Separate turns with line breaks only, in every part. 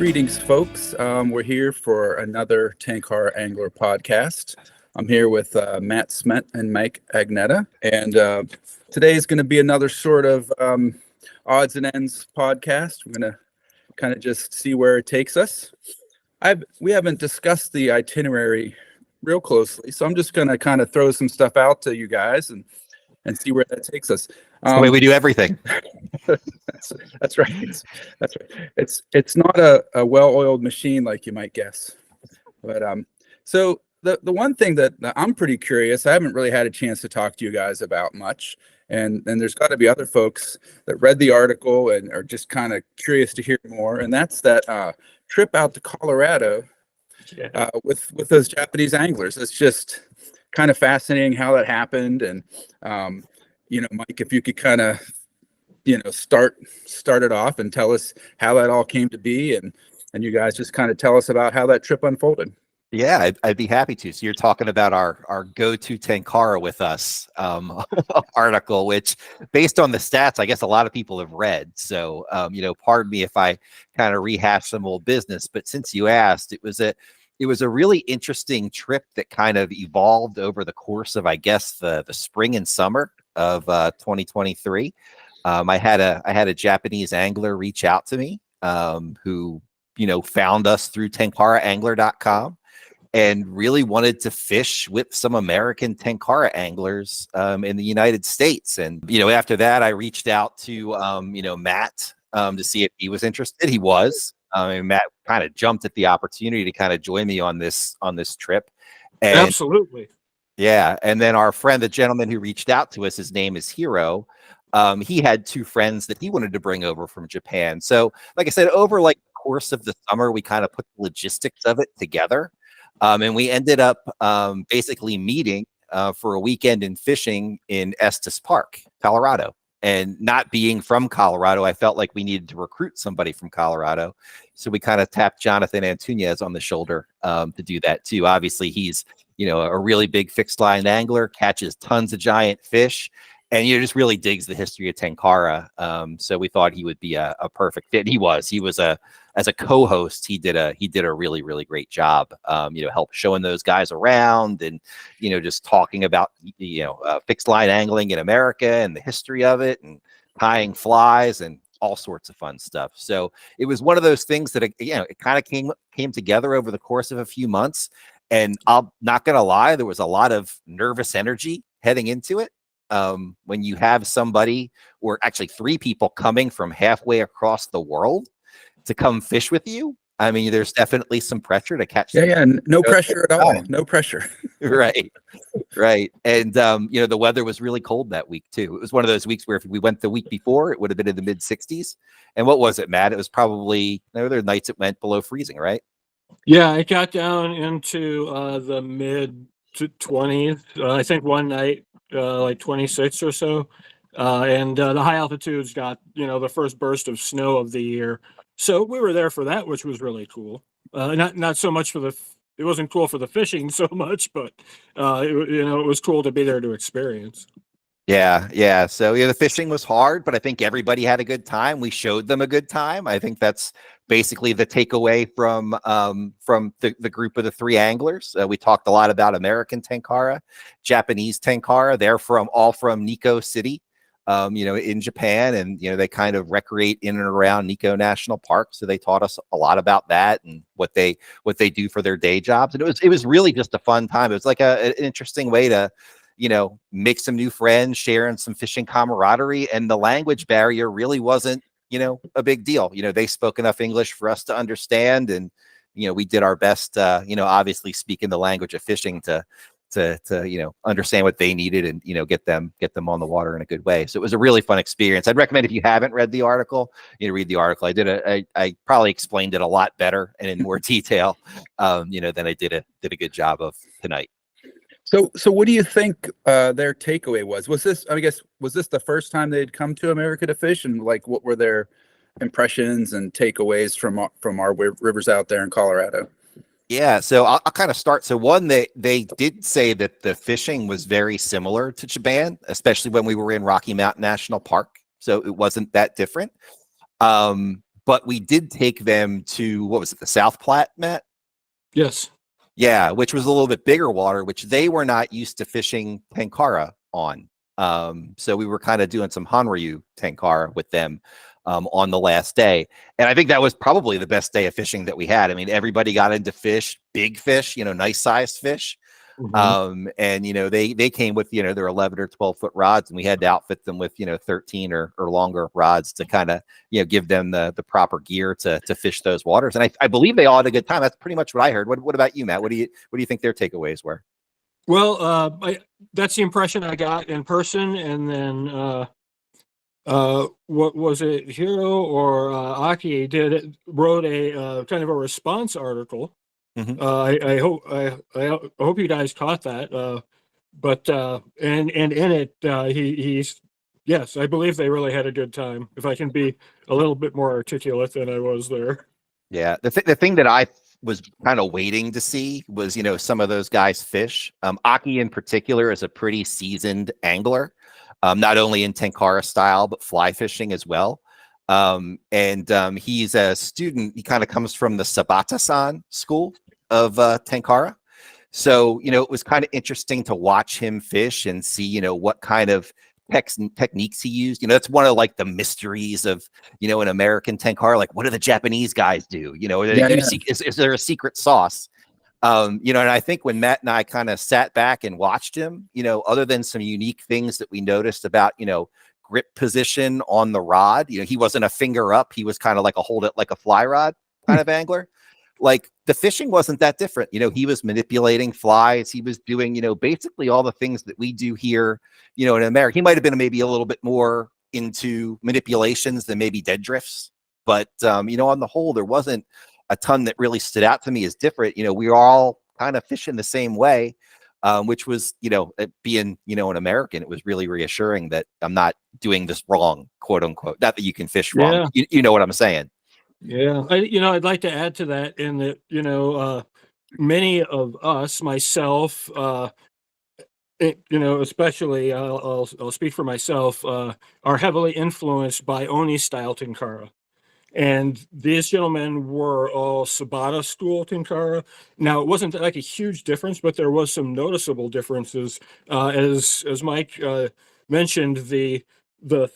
Greetings, folks. We're here for another Tenkara Angler podcast. I'm here with Matt Smet and Mike Agnetta, and today is going to be another sort of odds and ends podcast. We're going to kind of just see where it takes us. We haven't discussed the itinerary real closely, so I'm just going to kind of throw some stuff out to you guys and see where that takes us.
The way we do everything.
That's right. That's right. It's not a well-oiled machine like you might guess. But so the one thing that I'm pretty curious, I haven't really had a chance to talk to you guys about much, and there's got to be other folks that read the article and are just kind of curious to hear more, and that's that trip out to Colorado with those Japanese anglers. It's just kind of fascinating how that happened, and Mike, if you could kind of start it off and tell us how that all came to be, and you guys just kind of tell us about how that trip unfolded.
Yeah, I'd be happy to. So you're talking about our go to Tenkara With Us article, which based on the stats, I guess a lot of people have read. So, pardon me if I kind of rehash some old business, but since you asked, it was a really interesting trip that kind of evolved over the course of, I guess, the spring and summer of 2023. I had a Japanese angler reach out to me who found us through tenkaraangler.com and really wanted to fish with some American Tenkara anglers in the United States. And after that, I reached out to Matt to see if he was interested. He was. Matt kind of jumped at the opportunity to kind of join me on this trip. And
absolutely.
Yeah. And then our friend, the gentleman who reached out to us, his name is Hiro. He had two friends that he wanted to bring over from Japan. So like I said, over the course of the summer, we kind of put the logistics of it together. And we ended up basically meeting for a weekend in fishing in Estes Park, Colorado. And not being from Colorado, I felt like we needed to recruit somebody from Colorado. So we kind of tapped Jonathan Antunez on the shoulder to do that too. Obviously, he's a really big fixed line angler, catches tons of giant fish, and just really digs the history of Tenkara. So we thought he would be a perfect fit. He was as a co-host, he did a really, really great job. Help showing those guys around and just talking about fixed line angling in America and the history of it and tying flies and all sorts of fun stuff. So it was one of those things that it kind of came together over the course of a few months. And I'm not gonna lie, there was a lot of nervous energy heading into it. When you have somebody, or actually three people coming from halfway across the world to come fish with you, I mean, there's definitely some pressure to catch.
Yeah, no pressure at all. No pressure.
Right. And the weather was really cold that week too. It was one of those weeks where if we went the week before, it would have been in the mid 60s. And what was it, Matt? It was probably there were nights it went below freezing, right?
Yeah, it got down into the mid 20s. I think one night, 26 or so. And the high altitudes got, the first burst of snow of the year. So we were there for that, which was really cool. Not so much it wasn't cool for the fishing so much, but it was cool to be there to experience.
Yeah. So the fishing was hard, but I think everybody had a good time. We showed them a good time. I think that's basically the takeaway from the group of the three anglers. We talked a lot about American Tenkara, Japanese Tenkara. They're all from Nikko City, in Japan, and they kind of recreate in and around Nikko National Park. So they taught us a lot about that and what they do for their day jobs. And it was really just a fun time. It was like an interesting way to make some new friends, sharing some fishing camaraderie, and the language barrier really wasn't a big deal. They spoke enough English for us to understand, and we did our best, obviously speaking the language of fishing to understand what they needed and get them on the water in a good way. So it was a really fun experience. I'd recommend, if you haven't read the article, read the article. I probably explained it a lot better and in more detail than I did a good job of tonight.
So what do you think their takeaway was? Was this the first time they'd come to America to fish, and what were their impressions and takeaways from our rivers out there in Colorado?
Yeah, so I'll kind of start. So one, they did say that the fishing was very similar to Japan, especially when we were in Rocky Mountain National Park. So it wasn't that different. but we did take them to, what was it, the South Platte, Matt?
Yes.
Yeah, which was a little bit bigger water, which they were not used to fishing tenkara on. So we were kind of doing some Hanryu tenkara with them on the last day. And I think that was probably the best day of fishing that we had. I mean, everybody got into fish, big fish, nice sized fish. And they came with their 11 or 12-foot rods, and we had to outfit them with 13 or longer rods to kind of give them the proper gear to fish those waters. And I believe they all had a good time. That's pretty much what I heard. What about you, Matt? What do you think their takeaways were?
Well, that's the impression I got in person, and then what was it, Hiro or Aki wrote a kind of a response article. I hope you guys caught that. But and in it, he's yes, I believe they really had a good time. If I can be a little bit more articulate than I was there.
Yeah, the thing that I was kind of waiting to see was some of those guys fish. Aki in particular is a pretty seasoned angler, not only in tenkara style but fly fishing as well. And he's a student. He kind of comes from the Sabata-san school of tenkara. So it was kind of interesting to watch him fish and see what kind of techniques he used. That's one of like the mysteries of an American tenkara. Like, what do the Japanese guys do? Is there a secret sauce? And I think when Matt and I kind of sat back and watched him, other than some unique things that we noticed about grip position on the rod, he wasn't a finger up. He was kind of like a hold it like a fly rod kind of angler. Like, the fishing wasn't that different. He was manipulating flies. He was doing, basically all the things that we do here, in America. He might have been maybe a little bit more into manipulations than maybe dead drifts. But, on the whole, there wasn't a ton that really stood out to me as different. We were all kind of fishing the same way, which was, being, an American, it was really reassuring that I'm not doing this wrong, quote unquote. Not that you can fish wrong. You know what I'm saying?
Yeah, I'd like to add to that in that, many of us, myself, especially I'll speak for myself, are heavily influenced by Oni style tenkara. And these gentlemen were all Sabata school tenkara. Now, it wasn't like a huge difference, but there was some noticeable differences. As Mike mentioned, the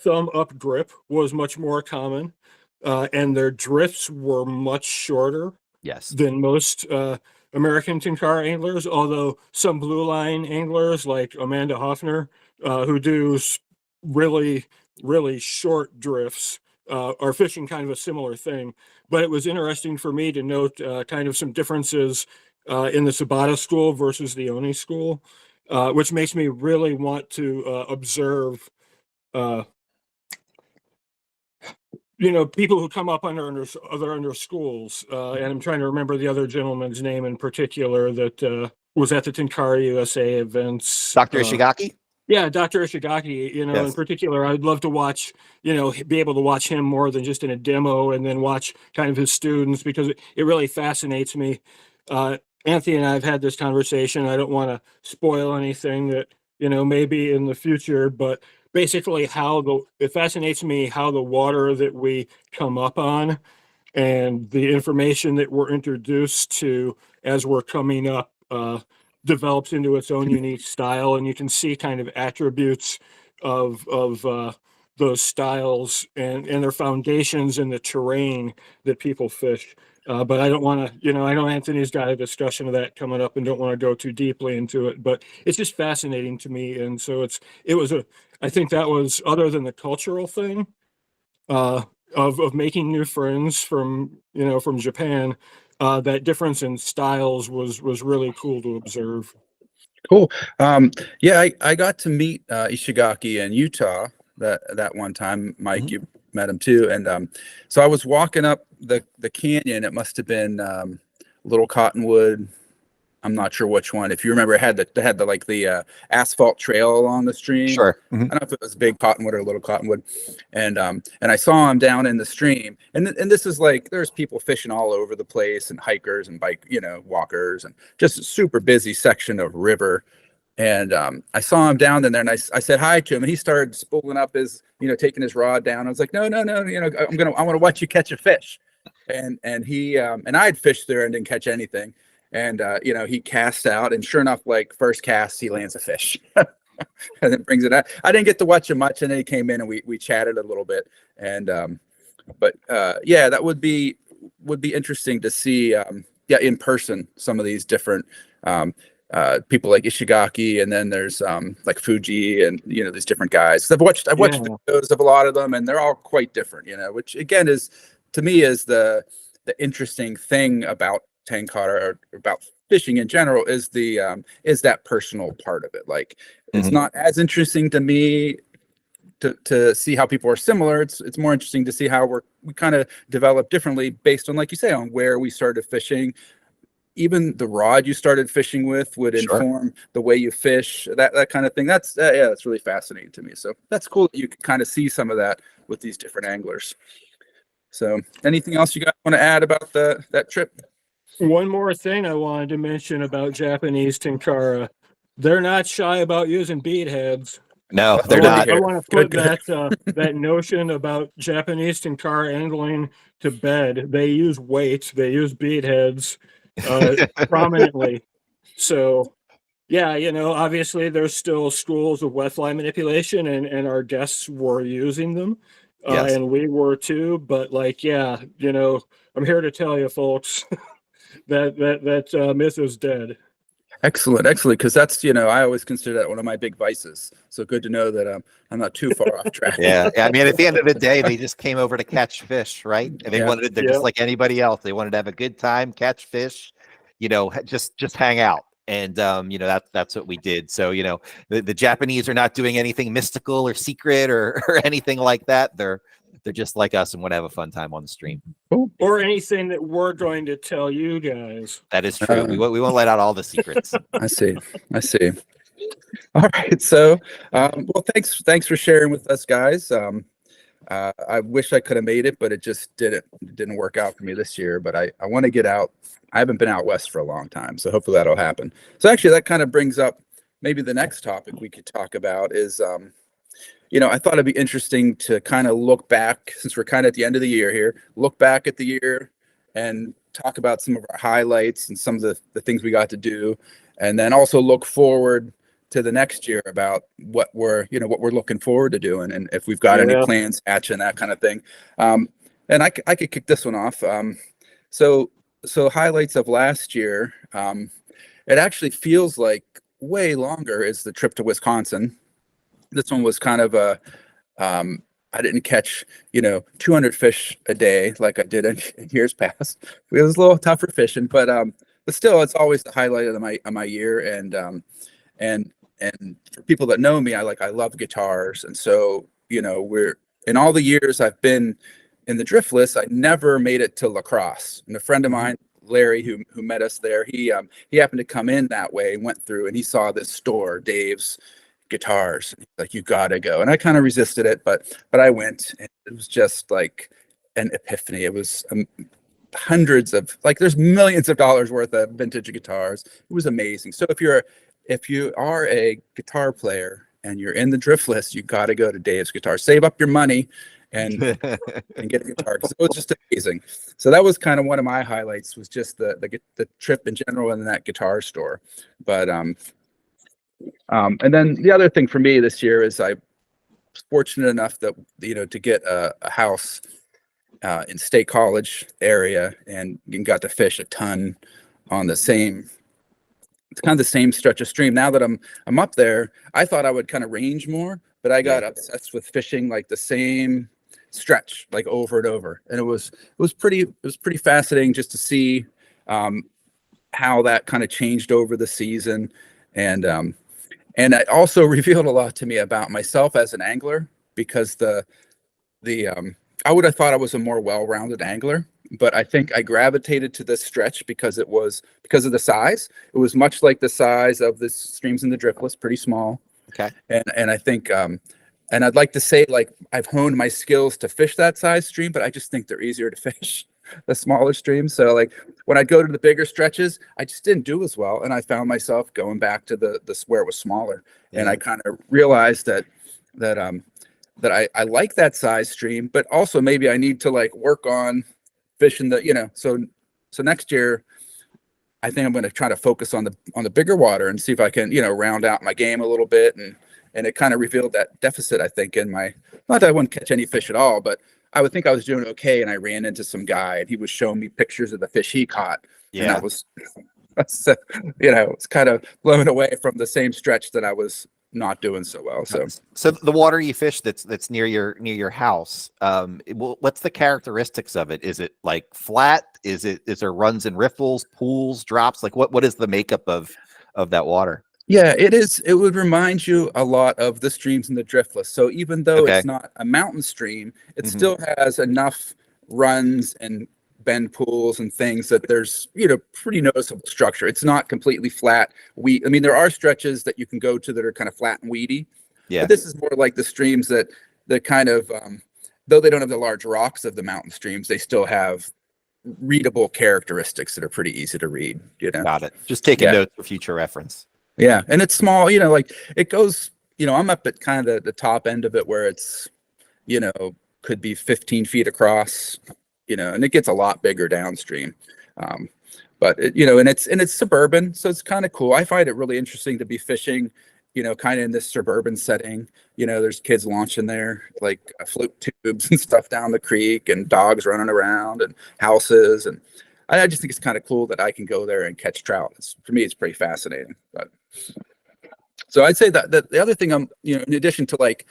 thumb up grip was much more common. And their drifts were much shorter than most American tenkara anglers, although some blue line anglers like Amanda Hoffner, who do really, really short drifts, are fishing kind of a similar thing. But it was interesting for me to note kind of some differences in the Sabata school versus the Oni school, which makes me really want to observe people who come up under schools, and I'm trying to remember the other gentleman's name in particular that was at the Tenkara USA events.
Dr. Ishigaki?
Yeah, Dr. Ishigaki, in particular, I'd love to watch, be able to watch him more than just in a demo, and then watch kind of his students, because it really fascinates me. Anthony and I have had this conversation. I don't want to spoil anything that, maybe in the future, but basically it fascinates me how the water that we come up on and the information that we're introduced to as we're coming up develops into its own unique style. And you can see kind of attributes of those styles and their foundations in the terrain that people fish. But I don't want to, I know Anthony's got a discussion of that coming up and don't want to go too deeply into it, but it's just fascinating to me. And so I think that was, other than the cultural thing of making new friends from Japan, that difference in styles was really cool to observe.
Cool. Yeah, I got to meet Ishigaki in Utah that one time. Mike, you met him too. And so I was walking up the canyon. It must have been Little Cottonwood. I'm not sure which one. If you remember, it had the asphalt trail along the stream.
Sure.
I don't know if it was Big Cottonwood or Little Cottonwood. And I saw him down in the stream. And this is like, there's people fishing all over the place, and hikers and walkers, and just a super busy section of river. And I saw him down there, and I said hi to him, and he started spooling up his, taking his rod down. I was like, no, I want to watch you catch a fish. And he and I had fished there and didn't catch anything. And he cast out, and sure enough, like first cast, he lands a fish. And then brings it out. I didn't get to watch him much, and then he came in and we chatted a little bit. And yeah, that would be interesting to see in person some of these different people like Ishigaki, and then there's like Fuji, and these different guys. I've watched videos of a lot of them, and they're all quite different, which again is, to me, is the interesting thing about Tenkara, or about fishing in general, is that personal part of it. Like it's not as interesting to me to see how people are similar. It's more interesting to see how we kind of develop differently based on, like you say, on where we started fishing. Even the rod you started fishing with would inform the way you fish, that kind of thing. That's that's really fascinating to me. So that's cool that you can kind of see some of that with these different anglers. So anything else you guys want to add about that trip?
One more thing I wanted to mention about Japanese Tenkara. They're not shy about using bead heads.
No, they're not.
I want to put that notion about Japanese Tenkara angling to bed. They use weights. They use bead heads prominently. So, yeah, obviously there's still schools of wet fly manipulation, and our guests were using them,
Yes.
and we were too. But I'm here to tell you, folks, that myth is dead.
Excellent, because that's I always consider that one of my big vices. So good to know that I'm not too far off track.
Yeah, I mean, at the end of the day, they just came over to catch fish, right? And they wanted, they're just like anybody else. They wanted to have a good time, catch fish, just hang out. And that's what we did. So the Japanese are not doing anything mystical or secret or anything like that. They're just like us and want to have a fun time on the stream.
Or anything that we're going to tell you guys.
That is true. We won't let out all the secrets.
I see. All right. So, well, thanks for sharing with us, guys. I wish I could have made it, but it just didn't work out for me this year. But I want to get out. I haven't been out west for a long time, so hopefully that'll happen. So actually, that kind of brings up maybe the next topic we could talk about is, I thought it'd be interesting to kind of look back, since we're kind of at the end of the year here, look back at the year and talk about some of our highlights and some of the things we got to do, and then also look forward to the next year about what we're looking forward to doing, and if we've got any plans hatching, that kind of thing. And I could kick this one off. So highlights of last year, it actually feels like way longer, is the trip to Wisconsin. This one was kind of I didn't catch 200 fish a day like I did in years past. It was a little tougher fishing, but still, it's always the highlight of my year. And for people that know me, I love guitars, and so we're, in all the years I've been in the Driftless, I never made it to La Crosse. And a friend of mine, Larry, who met us there, he happened to come in that way and went through, and he saw this store, Dave's Guitars. He's like, you gotta go. And I kind of resisted it, but I went, and it was just like an epiphany. It was hundreds of, there's millions of dollars worth of vintage guitars. It was amazing. So if you are a guitar player and you're in the Driftless, you got to go to Dave's Guitars. Save up your money and get a guitar, because it was just amazing. So that was kind of one of my highlights, was just the trip in general and that guitar store. But and then the other thing for me this year is I was fortunate enough that to get a house in State College area, and got to fish a ton on the same. It's kind of the same stretch of stream. Now that I'm up there, I thought I would kind of range more, but I got obsessed with fishing like the same stretch, like over and over. And it was pretty fascinating just to see how that kind of changed over the season. And it also revealed a lot to me about myself as an angler, because I would have thought I was a more well-rounded angler, but I think I gravitated to this stretch because of the size. It was much like the size of the streams in the Driftless, pretty small.
Okay.
And I think, and I'd like to say, I've honed my skills to fish that size stream, but I just think they're easier to fish. the smaller streams. So like when I go to the bigger stretches, I just didn't do as well, and I found myself going back to the where it was smaller, and I kind of realized that I like that size stream, but also maybe I need to like work on fishing so next year I think I'm going to try to focus on the bigger water and see if I can, round out my game a little bit. And it kind of revealed that deficit, I think, in my, not that I wouldn't catch any fish at all, but I would think I was doing okay. And I ran into some guy and he was showing me pictures of the fish he caught.
Yeah.
And that was, it's kind of blown away from the same stretch that I was not doing so well.
So the water you fish that's near your house, what's the characteristics of it? Is it like flat? Is there runs and riffles, pools, drops? Like what is the makeup of that water?
Yeah, it is. It would remind you a lot of the streams in the Driftless. So even though it's not a mountain stream, it still has enough runs and bend pools and things that there's, pretty noticeable structure. It's not completely flat. There are stretches that you can go to that are kind of flat and weedy. Yeah. But this is more like the streams that kind of, though they don't have the large rocks of the mountain streams, they still have readable characteristics that are pretty easy to read.
Got it. Just take a note for future reference.
Yeah, and it's small. Like it goes. I'm up at kind of the top end of it where it's, could be 15 feet across. And it gets a lot bigger downstream. But and it's suburban, so it's kind of cool. I find it really interesting to be fishing, kind of in this suburban setting. There's kids launching there, like float tubes and stuff down the creek, and dogs running around, and houses, and I just think it's kind of cool that I can go there and catch trout. For me, it's pretty fascinating. But so I'd say that the other thing I'm, in addition to like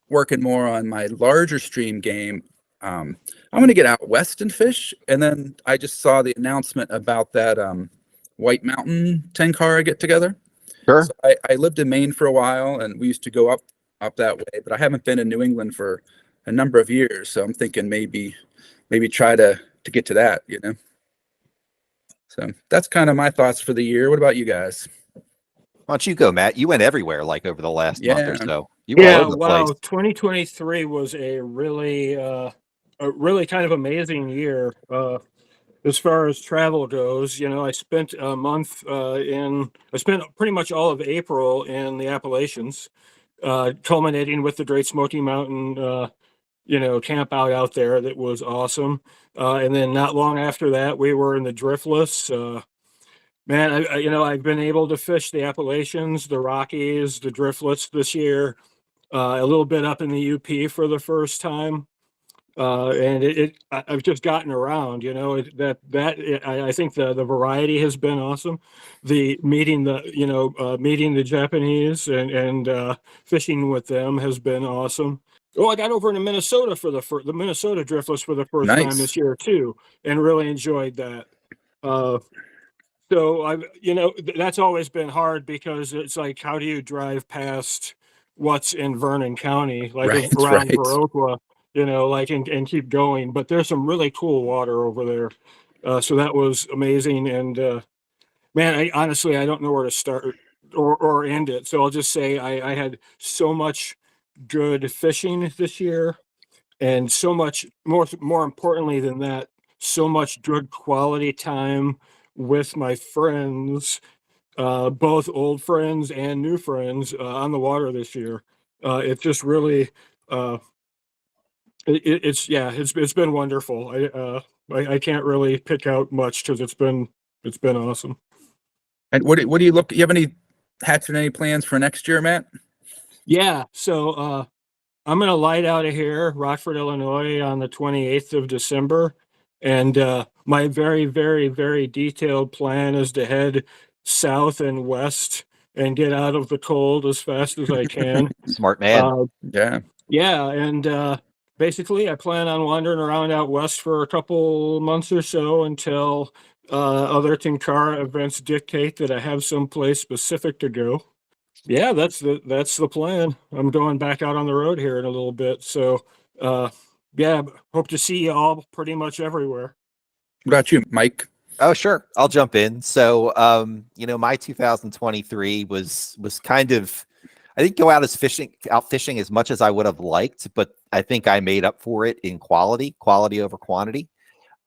working more on my larger stream game, I'm going to get out west and fish. And then I just saw the announcement about that White Mountain Tenkara get together.
Sure.
So I lived in Maine for a while, and we used to go up that way, but I haven't been in New England for a number of years. So I'm thinking maybe try to get to that, So that's kind of my thoughts for the year. What about you guys?
Why don't you go, Matt? You went everywhere like over the last month or so. You
were
all over the place.
2023 was a really kind of amazing year as far as travel goes. I spent a month I spent pretty much all of April in the Appalachians, culminating with the Great Smoky Mountain camp out there. That was awesome. And then not long after that, we were in the Driftless. Man, I've been able to fish the Appalachians, the Rockies, the Driftless this year, a little bit up in the UP for the first time. And I've just gotten around, I think the variety has been awesome. Meeting the Japanese and fishing with them has been awesome. Oh, I got over into Minnesota for the Minnesota Driftless for the first time this year too, and really enjoyed that. So that's always been hard because it's like, how do you drive past what's in Vernon County, like around Viroqua, and keep going? But there's some really cool water over there. So that was amazing. And man, honestly, I don't know where to start or end it. So I'll just say I had so much good fishing this year, and so much more importantly than that, so much good quality time with my friends, both old friends and new friends, on the water this year. It just really, it's been wonderful. I can't really pick out much because it's been awesome.
And what do you look? You have any hatching any plans for next year, Matt? Yeah.
So I'm gonna light out of here, Rockford, Illinois, on the 28th of December. And my very, very, very detailed plan is to head south and west and get out of the cold as fast as I can.
Smart man.
Yeah. And basically, I plan on wandering around out west for a couple months or so until other Tenkara events dictate that I have some place specific to go. Yeah, that's the plan. I'm going back out on the road here in a little bit. So yeah, hope to see you all pretty much everywhere.
What about you, Mike?
Oh, sure. I'll jump in. So, my 2023 was kind of, I didn't go out fishing as much as I would have liked, but I think I made up for it in quality over quantity.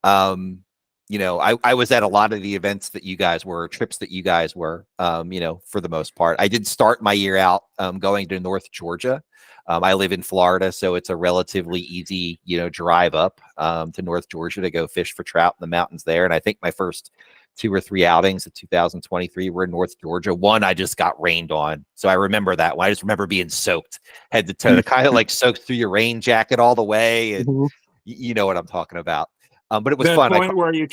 I was at a lot of the events that you guys were, trips that you guys were, for the most part. I did start my year out going to North Georgia. I live in Florida, so it's a relatively easy, drive up to North Georgia to go fish for trout in the mountains there. And I think my first 2 or 3 outings of 2023 were in North Georgia. One, I just got rained on. So I remember that one. I just remember being soaked head to toe, kind of like soaked through your rain jacket all the way. And you know what I'm talking about. But it was
that
fun.
point where you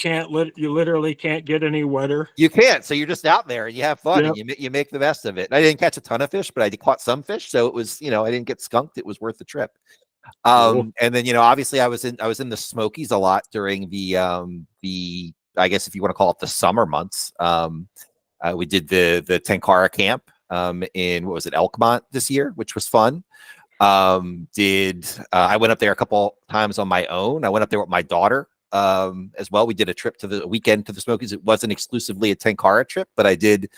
literally can't get any wetter.
You can't. So you're just out there and you have fun,
Yep.
and you make the best of it. And I didn't catch a ton of fish, but I caught some fish. So it was, I didn't get skunked. It was worth the trip.
Cool.
And then, obviously I was in the Smokies a lot during the I guess if you want to call it the summer months. We did the Tenkara camp in, what was it, Elkmont this year, which was fun. I went up there a couple times on my own. I went up there with my daughter as well. We did a trip to the weekend to the Smokies. It wasn't exclusively a Tenkara trip, but I did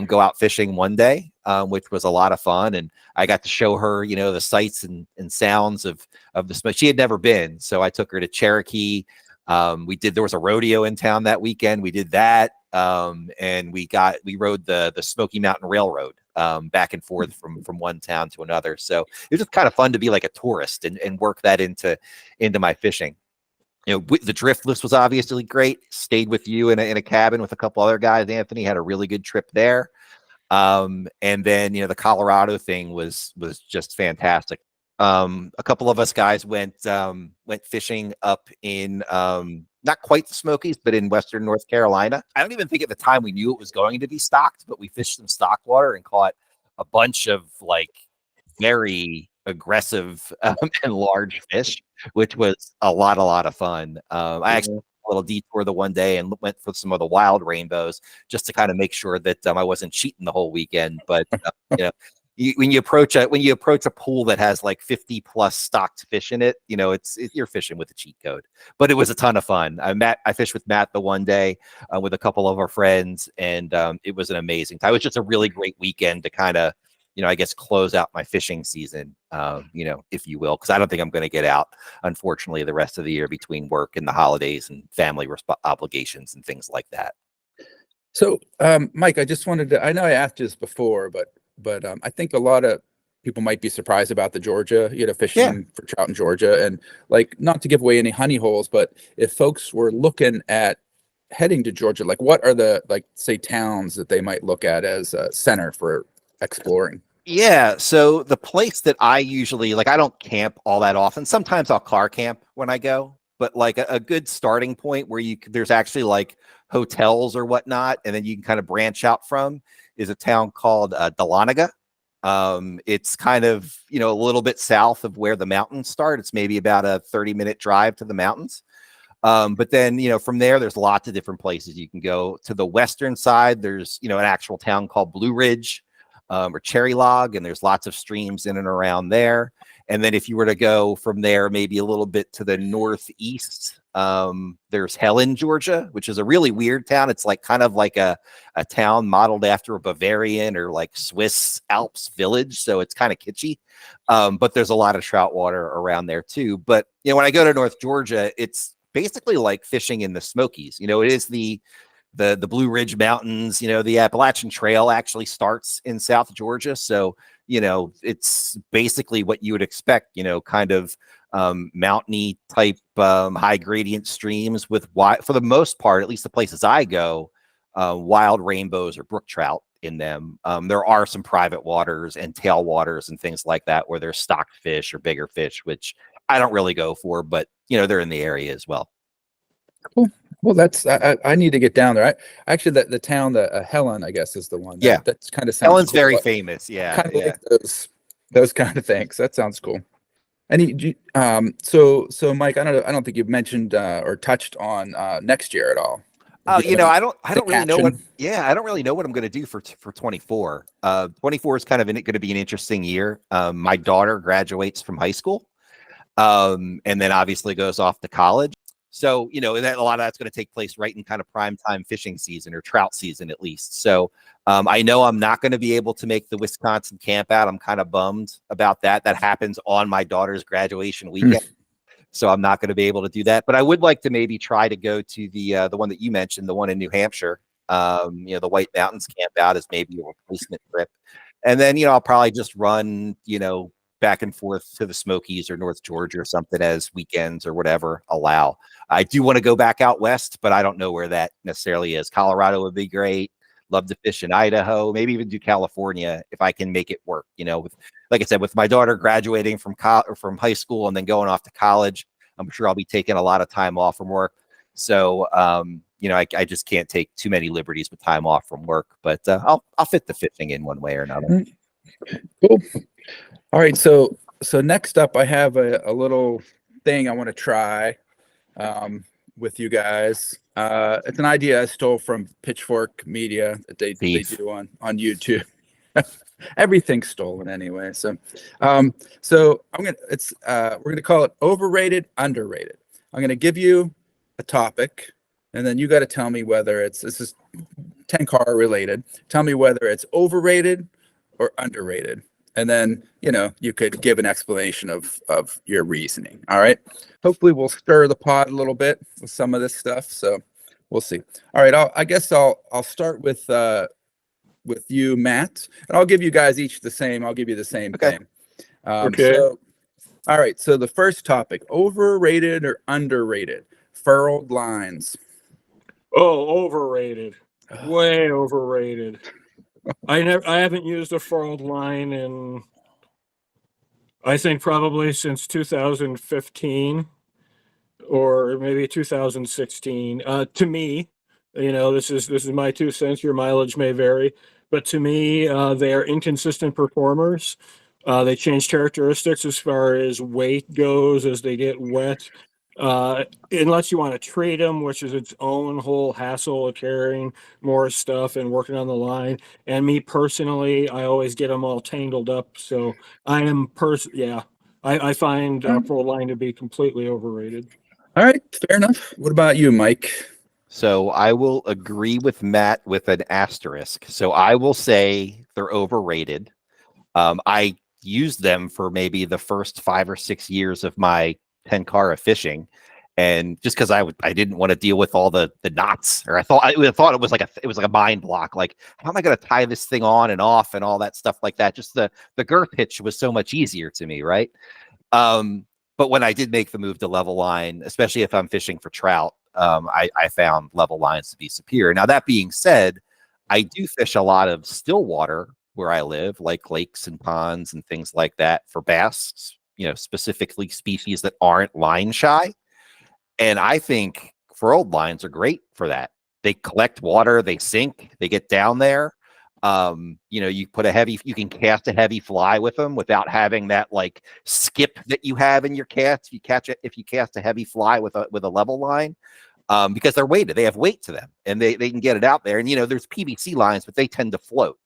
go out fishing one day, which was a lot of fun. And I got to show her, the sights and sounds of the Smokies. She had never been, so I took her to Cherokee. There was a rodeo in town that weekend. We did that. And we rode the Smoky Mountain Railroad back and forth from one town to another. So it was just kind of fun to be like a tourist and work that into my fishing. The Driftless was obviously great. Stayed with you in a cabin with a couple other guys. Anthony had a really good trip there. And then, the Colorado thing was just fantastic. A couple of us guys went fishing up in not quite the Smokies, but in Western North Carolina. I don't even think at the time we knew it was going to be stocked, but we fished some stock water and caught a bunch of very aggressive and large fish, which was a lot of fun. I actually took a little detour the one day and went for some of the wild rainbows just to kind of make sure that I wasn't cheating the whole weekend. But when you approach a pool that has 50 plus stocked fish in it, you're fishing with a cheat code. But it was a ton of fun. I fished with Matt the one day with a couple of our friends, and it was an amazing time. It was just a really great weekend to kind of, I guess, close out my fishing season, if you will, because I don't think I'm going to get out, unfortunately, the rest of the year between work and the holidays and family obligations and things like that.
So, Mike, I just wanted to, I know I asked you this before, but I think a lot of people might be surprised about the Georgia, fishing for trout in Georgia, and not to give away any honey holes, but if folks were looking at heading to Georgia, what are the, say, towns that they might look at as a center for exploring?
Yeah. So the place that I usually I don't camp all that often. Sometimes I'll car camp when I go, but a good starting point where there's actually hotels or whatnot, and then you can kind of branch out from is a town called Dahlonega. It's kind of, a little bit south of where the mountains start. It's maybe about a 30-minute drive to the mountains. But then, from there's lots of different places you can go. To the western side, there's, an actual town called Blue Ridge or Cherry Log, and there's lots of streams in and around there. And then if you were to go from there, maybe a little bit to the northeast, there's Helen, Georgia, which is a really weird town. It's kind of like a town modeled after a Bavarian or Swiss Alps village. So it's kind of kitschy. But there's a lot of trout water around there too. But, when I go to North Georgia, it's basically like fishing in the Smokies. It is the Blue Ridge Mountains. The Appalachian Trail actually starts in South Georgia. So, it's basically what you would expect, kind of mountainy type high gradient streams with, for the most part, at least the places I go, wild rainbows or brook trout in them. There are some private waters and tailwaters and things like that where there's stocked fish or bigger fish, which I don't really go for, but they're in the area as well.
Cool. Well, I need to get down there. Actually, the town, Helen, I guess, is the one. That's kind of sounds.
Helen's
cool.
very famous. Yeah,
kind of like those kind of things. That sounds cool. So Mike, I don't think you've mentioned or touched on next year at all.
I don't really know what. Yeah, I don't really know what I'm going to do for 24. 24 is kind of going to be an interesting year. My daughter graduates from high school, and then obviously goes off to college. So, a lot of that's going to take place right in kind of prime time fishing season or trout season, at least. So I know I'm not going to be able to make the Wisconsin camp out. I'm kind of bummed about that. That happens on my daughter's graduation weekend. so I'm not going to be able to do that. But I would like to maybe try to go to the one that you mentioned, the one in New Hampshire. The White Mountains camp out as maybe a replacement trip, and then I'll probably just run back and forth to the Smokies or North Georgia or something as weekends or whatever allow. I do want to go back out west, but I don't know where that necessarily is. Colorado would be great. Love to fish in Idaho, maybe even do California if I can make it work. With, like I said, with my daughter graduating from high school and then going off to college, I'm sure I'll be taking a lot of time off from work. So, I just can't take too many liberties with time off from work. But I'll fit the fishing in one way or another.
Cool. All right. So next up, I have a little thing I want to try with you guys. It's an idea I stole from Pitchfork Media that they do on YouTube. Everything's stolen anyway. So we're gonna call it overrated, underrated. I'm gonna give you a topic, and then you got to tell me whether this is Tenkara related. Tell me whether it's overrated or underrated, and then you could give an explanation of your reasoning. All right. Hopefully we'll stir the pot a little bit with some of this stuff. So we'll see. All right. I guess I'll start with you, Matt, and I'll give you guys each the same. I'll give you the same thing.
Okay.
All right. So the first topic: overrated or underrated furled lines.
Oh, overrated. Way overrated. I haven't used a furled line in, I think, probably since 2015 or maybe 2016. To me, this is my 2 cents. Your mileage may vary, but to me, they are inconsistent performers. They change characteristics as far as weight goes as they get wet. Unless you want to trade them, which is its own whole hassle of carrying more stuff and working on the line. And me personally, I always get them all tangled up. So I find pro line to be completely overrated.
All right, fair enough. What about you, Mike?
So I will agree with Matt with an asterisk. So I will say they're overrated. I used them for maybe the first 5 or 6 years of my Tenkara fishing, and just because I didn't want to deal with all the knots, or I thought it was like a mind block. Like, how am I going to tie this thing on and off and all that stuff like that? Just the girth hitch was so much easier to me, right? But when I did make the move to level line, especially if I'm fishing for trout, I found level lines to be superior. Now, that being said, I do fish a lot of still water where I live, like lakes and ponds and things like that for bass, specifically species that aren't line shy. And I think furled lines are great for that. They collect water, they sink, they get down there. You can cast a heavy fly with them without having that like skip that you have in your cast. If you cast a heavy fly with a level line, because they're weighted, they have weight to them, and they can get it out there. And there's PVC lines, but they tend to float.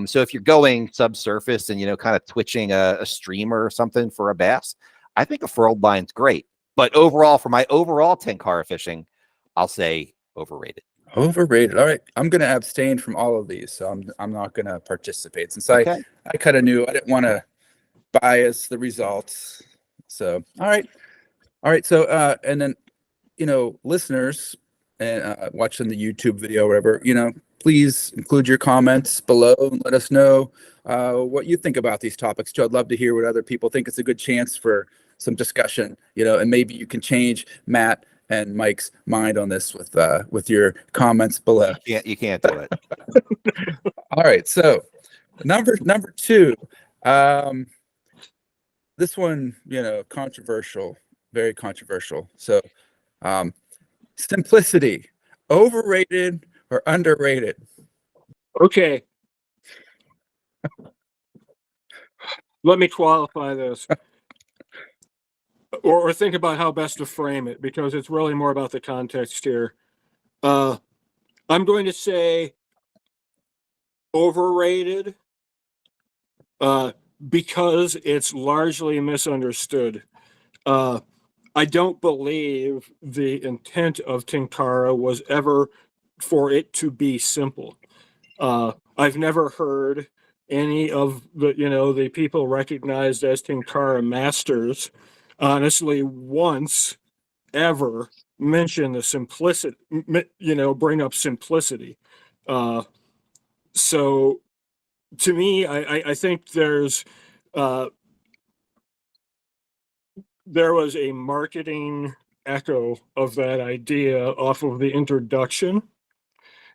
So if you're going subsurface and kind of twitching a streamer or something for a bass, I think a furled line's great. But overall, for my overall Tenkara fishing, I'll say overrated.
Overrated. All right, I'm going to abstain from all of these, so I'm not going to participate since I kind of knew I didn't want to bias the results. So all right. So and then listeners and watching the YouTube video, or whatever, please include your comments below and let us know what you think about these topics too. I'd love to hear what other people think. It's a good chance for some discussion, and maybe you can change Matt and Mike's mind on this with your comments below.
You can't do it.
All right. So number 2, this one, controversial, very controversial. So simplicity, overrated or underrated?
Okay. Let me qualify this. Or think about how best to frame it, because it's really more about the context here. I'm going to say overrated because it's largely misunderstood. I don't believe the intent of Tenkara was ever for it to be simple. I've never heard any of the people recognized as Tenkara masters honestly once ever mention the simplicity, bring up simplicity. So to me, I think uh, there was a marketing echo of that idea off of the introduction.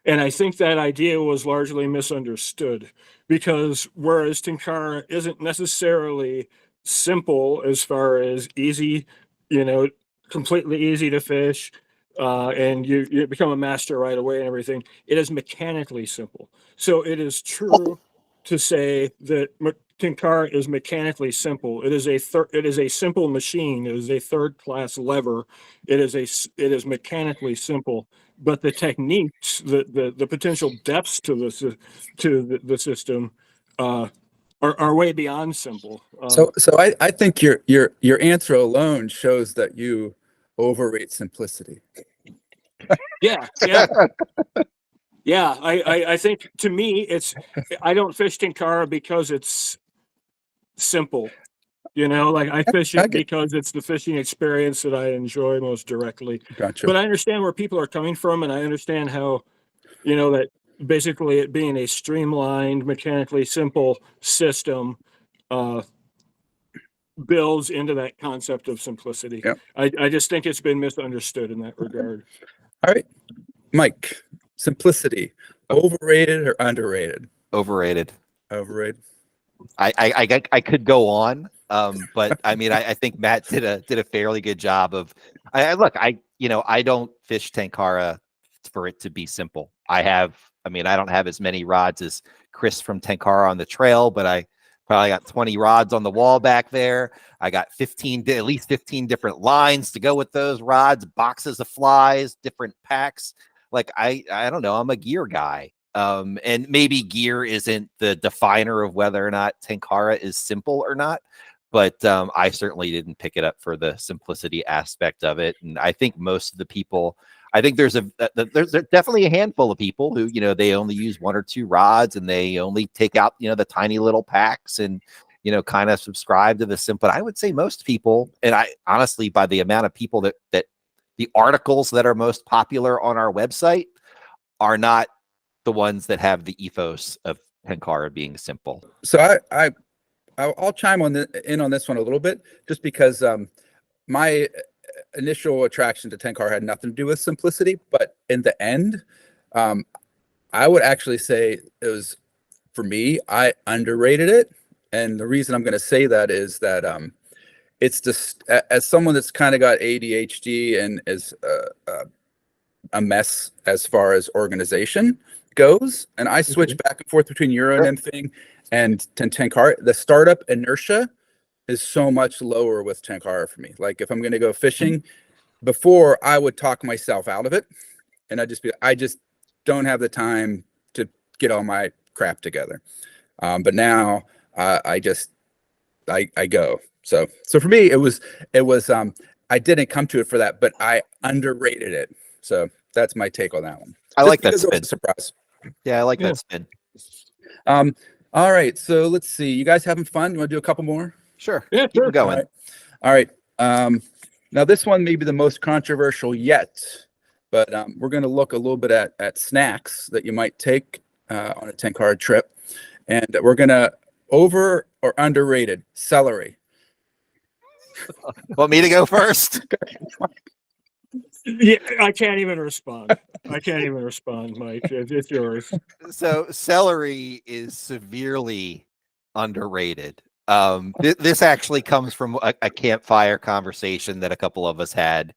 And I think that idea was largely misunderstood because whereas Tenkara isn't necessarily simple as far as easy, you know, completely easy to fish, and you become a master right away and everything, it is mechanically simple. So it is true to say that Tenkara is mechanically simple. It is a simple machine. It is a third class lever. It is mechanically simple, but the techniques, the potential depths to the system, are way beyond simple.
So I think your answer alone shows that you overrate simplicity.
Yeah. I think to me I don't fish Tenkara because it's simple. Like I fish it because it's the fishing experience that I enjoy most directly.
Gotcha.
But I understand where people are coming from, and I understand how, that basically it being a streamlined, mechanically simple system builds into that concept of simplicity.
Yep.
I just think it's been misunderstood in that regard.
All right, Mike, simplicity, overrated or underrated?
Overrated.
Overrated.
I could go on, but I mean, I think Matt did a fairly good job of. I don't fish Tenkara for it to be simple. I don't have as many rods as Chris from Tenkara on the trail, but I probably got 20 rods on the wall back there. I got at least 15 different lines to go with those rods, boxes of flies, different packs. Like I don't know, I'm a gear guy. And maybe gear isn't the definer of whether or not Tenkara is simple or not, but I certainly didn't pick it up for the simplicity aspect of it. And I think most of the people, I think there's definitely a handful of people who, they only use one or two rods and they only take out, the tiny little packs and, kind of subscribe to the simple. But I would say most people, and I honestly, by the amount of people that the articles that are most popular on our website are not the ones that have the ethos of Tenkara being simple.
So I'll chime in on this one a little bit, just because my initial attraction to Tenkara had nothing to do with simplicity, but in the end, I would actually say it was, for me, I underrated it. And the reason I'm going to say that is that it's just, as someone that's kind of got ADHD and is a mess as far as organization goes, and I switch back and forth between Euro nymphing and Tenkara, the startup inertia is so much lower with Tenkara for me. Like if I'm going to go fishing, before I would talk myself out of it, and I just don't have the time to get all my crap together. But now I go. So for me, it was I didn't come to it for that, but I underrated it. So that's my take on that one.
I like that spin.
Surprise.
Yeah, I like that spin.
All right, so let's see. You guys having fun? You want to do a couple more?
Sure.
Yeah,
Keep going.
All right. Now this one may be the most controversial yet, but we're going to look a little bit at snacks that you might take on a Tenkara trip, and we're going to over or underrated celery.
Want me to go first?
Yeah, I can't even respond. Mike. It's yours.
So celery is severely underrated. This actually comes from a campfire conversation that a couple of us had,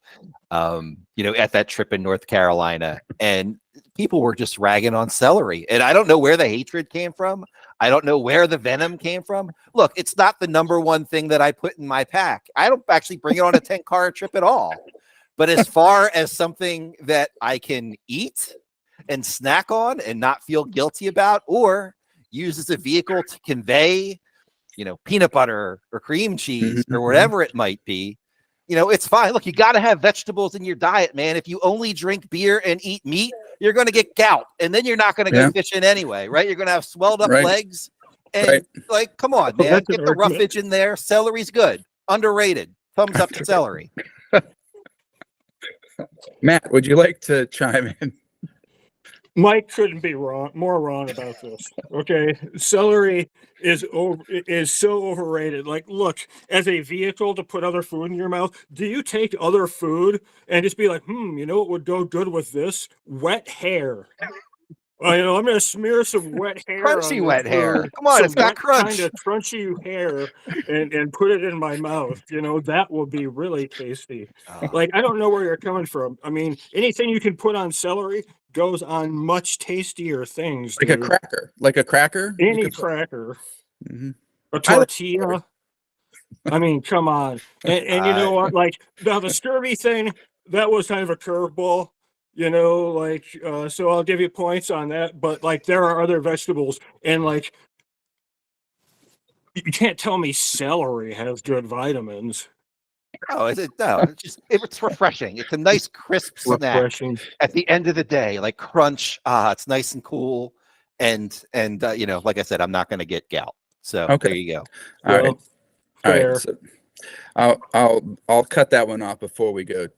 at that trip in North Carolina, and people were just ragging on celery. And I don't know where the hatred came from. I don't know where the venom came from. Look, it's not the number one thing that I put in my pack. I don't actually bring it on a Tenkara trip at all. But as far as something that I can eat and snack on and not feel guilty about, or use as a vehicle to convey, peanut butter or cream cheese or whatever it might be, it's fine. Look, you got to have vegetables in your diet, man. If you only drink beer and eat meat, you're going to get gout, and then you're not going to go fishing anyway, right? You're going to have swelled up legs. And come on, man, get the roughage in there. Celery's good. Underrated. Thumbs up to celery.
Matt, would you like to chime in?
Mike couldn't be more wrong about this. Okay, celery is so overrated. Like, look, as a vehicle to put other food in your mouth, do you take other food and just be like, you know what would go good with this? Wet hair. I'm gonna smear some wet hair
Crunchy
on
wet
this
hair.
food,
Come on,
some
it's got
wet
crunch.
kind of crunchy hair, and put it in my mouth. That will be really tasty.
Oh.
Like, I don't know where you're coming from. I mean, anything you can put on celery goes on much tastier things.
Like a
Dude.
cracker. Like a cracker?
Any cracker,
Mm-hmm.
a tortilla. I mean, come on. And you know what? Like, now the scurvy thing, that was kind of a curveball. So I'll give you points on that. But like, there are other vegetables, and like, you can't tell me celery has good vitamins.
Oh, is it? No, it's refreshing. It's a nice crisp snack
Refreshing.
at the end of the day, like crunch. It's nice and cool, and like I said, I'm not going to get gout. So there you go.
All right.
Fair.
So I'll cut that one off before we go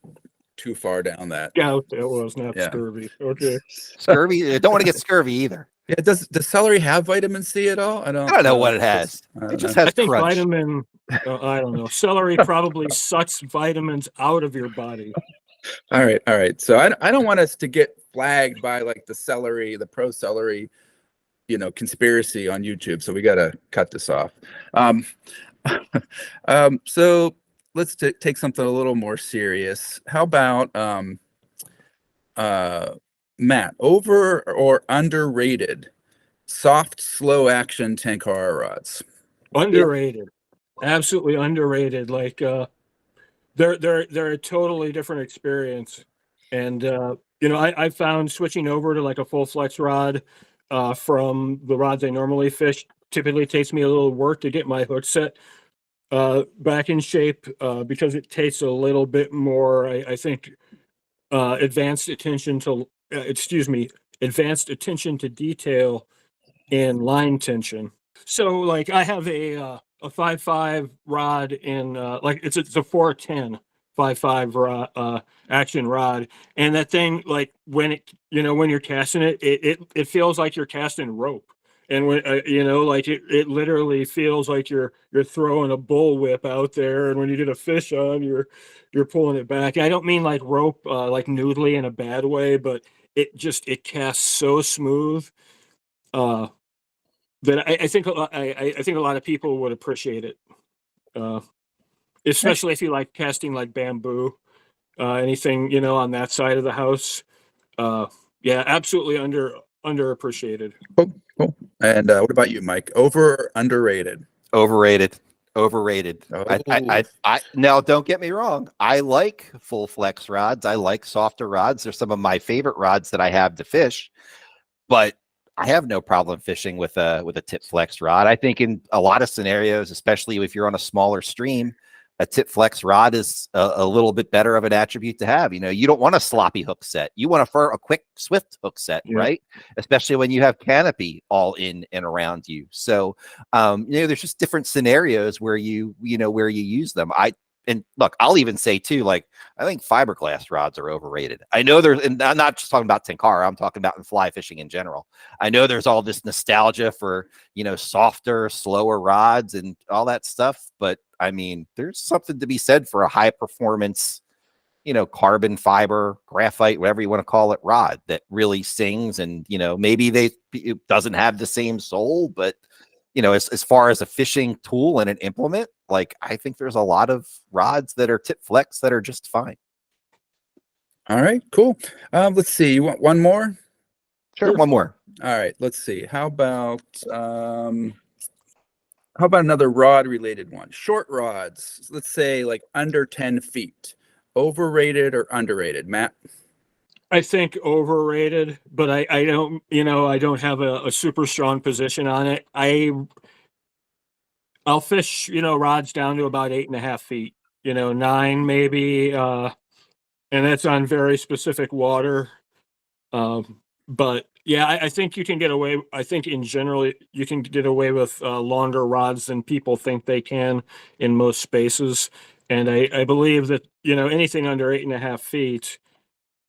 too far down that.
Gout. It was not scurvy. Okay.
Scurvy. I don't want to get scurvy either.
Yeah. Does celery have vitamin C at all? I don't
know what it has. It just has
I think
crunch.
vitamin. I don't know. Celery probably sucks vitamins out of your body.
All right. So I don't want us to get flagged by like the pro celery, conspiracy on YouTube. So we got to cut this off. So let's take something a little more serious. How about Matt, over or underrated soft, slow action Tenkara rods?
Underrated. Absolutely underrated. Like they're a totally different experience. And I found switching over to like a full flex rod from the rods I normally fish typically takes me a little work to get my hook set back in shape because it takes a little bit more, I think, advanced attention to detail and line tension. So like I have a 5.5 rod in like it's a 410 5.5 action rod, and that thing, like when you're casting it feels like you're casting rope. And when like it literally feels like you're throwing a bullwhip out there, and when you get a fish on, you're pulling it back. I don't mean like rope, like noodly in a bad way, but it casts so smooth that I think a lot of people would appreciate it, especially if you like casting like bamboo, anything on that side of the house. Yeah, absolutely underappreciated.
Cool. And what about you, Mike? Over or underrated?
Overrated.
Oh.
I now, don't get me wrong. I like full flex rods. I like softer rods. They're some of my favorite rods that I have to fish, but I have no problem fishing with a tip flex rod. I think in a lot of scenarios, especially if you're on a smaller stream, a tip flex rod is a little bit better of an attribute to have. You don't want a sloppy hook set. You want a quick, swift hook set, right? Especially when you have canopy all in and around you. So, there's just different scenarios where you use them. And look, I'll even say too, like, I think fiberglass rods are overrated. I know and I'm not just talking about Tenkara, I'm talking about in fly fishing in general. I know there's all this nostalgia for, softer, slower rods and all that stuff. But I mean, there's something to be said for a high performance, carbon fiber, graphite, whatever you want to call it, rod that really sings. And, maybe it doesn't have the same soul, but as far as a fishing tool and an implement, like, I think there's a lot of rods that are tip flex that are just fine.
All right, cool. Let's see. You want one more?
Sure. One more.
All right. Let's see. How about another rod related one? Short rods. Let's say like under 10 feet. Overrated or underrated, Matt?
I think overrated, but I don't, I don't have a super strong position on it. I'll fish, rods down to about 8.5 feet, 9 maybe, and that's on very specific water. But yeah, I think you can get away. I think in general, you can get away with longer rods than people think they can in most spaces. And I believe that, anything under 8.5 feet,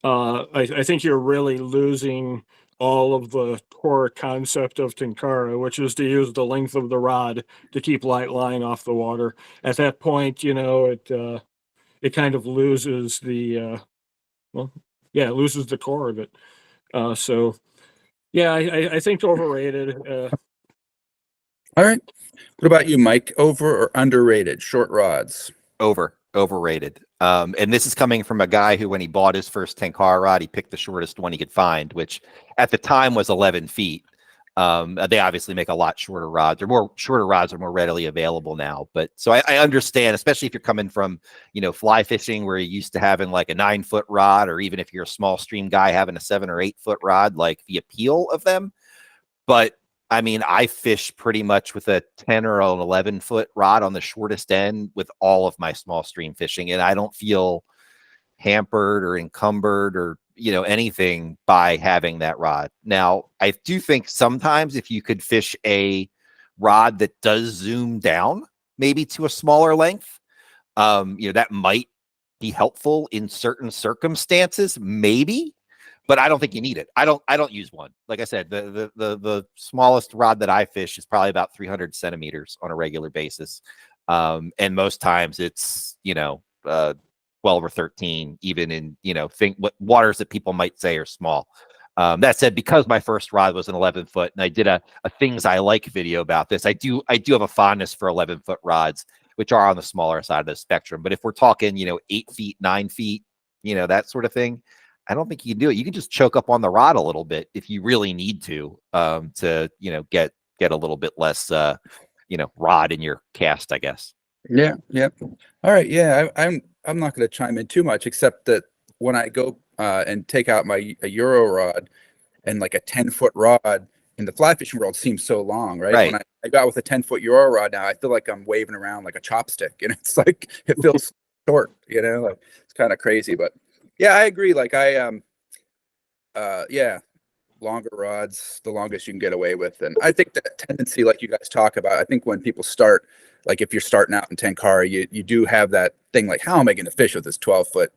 I think you're really losing all of the core concept of Tenkara, which is to use the length of the rod to keep light line off the water. At that point, it kind of loses it loses the core of it. So yeah, I think overrated.
All right. What about you, Mike? Over or underrated short rods?
Overrated. And this is coming from a guy who, when he bought his first Tenkara rod, he picked the shortest one he could find, which at the time was 11 feet. They obviously make a lot shorter rods, or shorter rods are more readily available now. But so I understand, especially if you're coming from, fly fishing where you're used to having like a 9-foot rod, or even if you're a small stream guy having a 7 or 8-foot rod, like the appeal of them. But I mean, I fish pretty much with a 10 or an 11-foot rod on the shortest end with all of my small stream fishing, and I don't feel hampered or encumbered or anything by having that rod. Now, I do think sometimes if you could fish a rod that does zoom down maybe to a smaller length, that might be helpful in certain circumstances, maybe. But I don't think you need it. I don't use one. Like I said, the smallest rod that I fish is probably about 300 centimeters on a regular basis. And most times it's, 12 or 13, even in, think what waters that people might say are small. That said, because my first rod was an 11-foot, and I did a things I like video about this, I do have a fondness for 11-foot rods, which are on the smaller side of the spectrum. But if we're talking, 8 feet, 9 feet, that sort of thing, I don't think you can do it. You can just choke up on the rod a little bit if you really need to get a little bit less, rod in your cast, I guess.
Yeah. All right. Yeah, I'm not going to chime in too much, except that when I go and take out a Euro rod, and like a 10-foot rod in the fly fishing world seems so long, right?
Right.
When I got with a 10-foot Euro rod now, I feel like I'm waving around like a chopstick, and it's like it feels short, like it's kind of crazy. But yeah, I agree. Like longer rods, the longest you can get away with. And I think that tendency, like you guys talk about, I think when people start, like if you're starting out in Tenkara, you do have that thing like, how am I going to fish with this 12-foot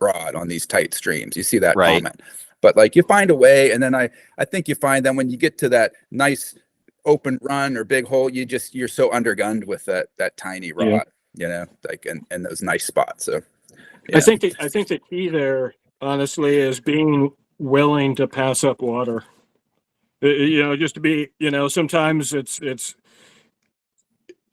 rod on these tight streams? You see that
Right.
comment. But like you find a way, and then I think you find then when you get to that nice open run or big hole, you're so undergunned with that tiny rod, like in those nice spots. So yeah.
I think the key there, honestly, is being willing to pass up water. Just to be, sometimes it's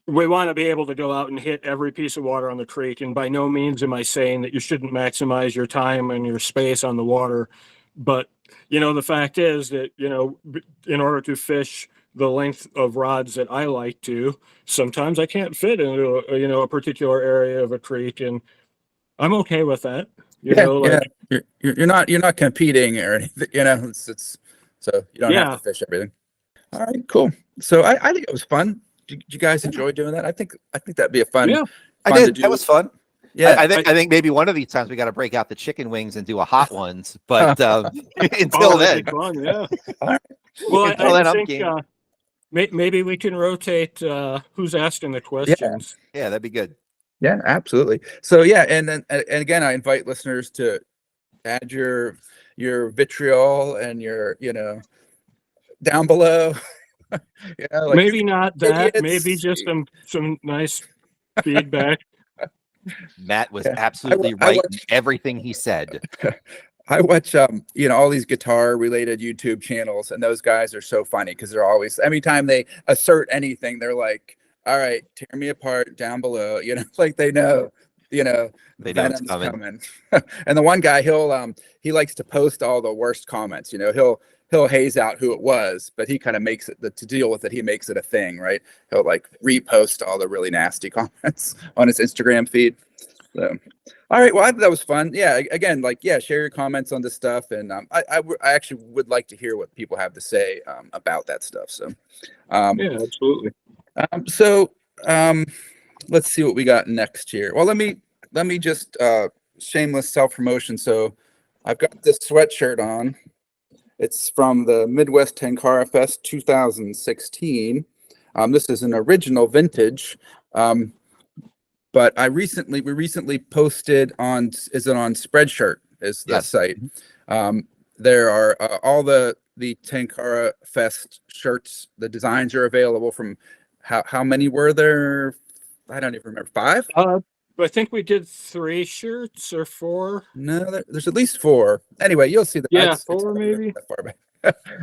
we want to be able to go out and hit every piece of water on the creek, and by no means am I saying that you shouldn't maximize your time and your space on the water. But the fact is that in order to fish the length of rods that I like to, sometimes I can't fit into a particular area of a creek, and I'm okay with that.
You're not competing or anything. It's so you don't have to fish everything. All right, cool. So I think it was fun. Did you guys enjoy doing that? I think that'd be a fun.
Yeah,
I did. That was fun.
Yeah,
I think maybe one of these times we got to break out the chicken wings and do a hot ones. But until then,
fun, yeah.
All right.
Well,
Until
I think maybe we can rotate who's asking the questions.
Yeah, that'd be good.
Yeah, absolutely. So yeah, and again, I invite listeners to add your vitriol and your down below. Like,
maybe not that.
idiots.
Maybe just some nice feedback.
Matt was absolutely right in everything he said.
I watch all these guitar related YouTube channels, and those guys are so funny because they're always, anytime they assert anything, they're like, all right, tear me apart down below, like they know they know it's coming. And the one guy, he likes to post all the worst comments. He'll haze out who it was, but he kind of makes it to deal with it. He makes it a thing, right? He'll like repost all the really nasty comments on his Instagram feed. So, all right. Well, I thought that was fun. Yeah. Again, share your comments on this stuff, and I actually would like to hear what people have to say about that stuff. So,
yeah, absolutely.
Let's see what we got next here. Well, let me just shameless self-promotion. So, I've got this sweatshirt on. It's from the Midwest Tenkara Fest 2016. This is an original vintage. but we recently posted on, is it on Spreadshirt is the
Yes.
site. There are all the Tenkara Fest shirts. The designs are available from how many were there? I don't even remember. 5?
I think we did 3 shirts or 4.
No, there's at least 4. Anyway, you'll see the
Yeah, 4 maybe.
that far back.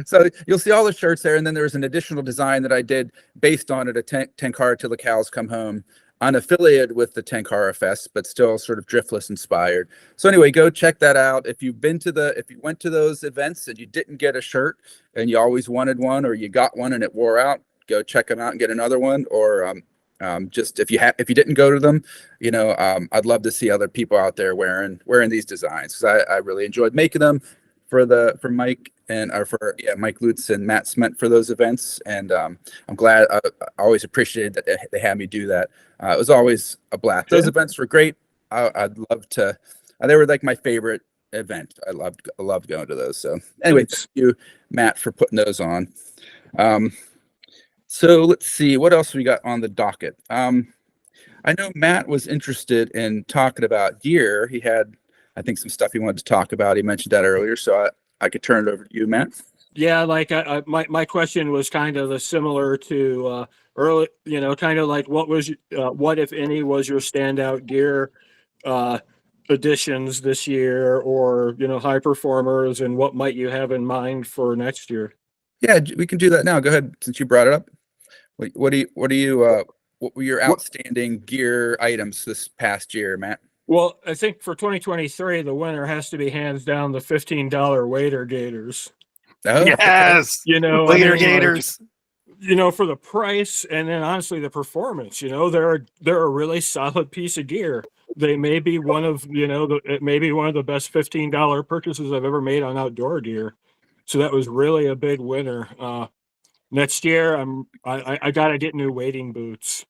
So you'll see all the shirts there, and then there's an additional design that I did based on it, a Tenkara Till the Cows Come Home, unaffiliated with the Tenkara Fest, but still sort of Driftless inspired. So anyway, go check that out. If you went to those events and you didn't get a shirt and you always wanted one, or you got one and it wore out, go check them out and get another one. Or just if you didn't go to them, I'd love to see other people out there wearing these designs, because I really enjoyed making them for Mike and Mike Lutz and Matt Sment for those events. And I'm glad. I always appreciated that they had me do that. It was always a blast. Those events were great. I'd love to. They were like my favorite event. I loved going to those. So anyway, thank you, Matt, for putting those on. So let's see what else we got on the docket. I know Matt was interested in talking about gear. He had, I think, some stuff he wanted to talk about. He mentioned that earlier, so I could turn it over to you, Matt.
Yeah, like my question was kind of similar to early, kind of like what if any was your standout gear additions this year, or high performers, and what might you have in mind for next year?
Yeah, we can do that now. Go ahead, since you brought it up. What were your outstanding gear items this past year, Matt?
Well, I think for 2023, the winner has to be hands down the $15 waiter gators.
Oh, yes, waiter gators.
For the price, and then honestly the performance. They're a really solid piece of gear. They may be one of it may be one of the best $15 purchases I've ever made on outdoor gear. So that was really a big winner. Next year, I gotta get new wading boots.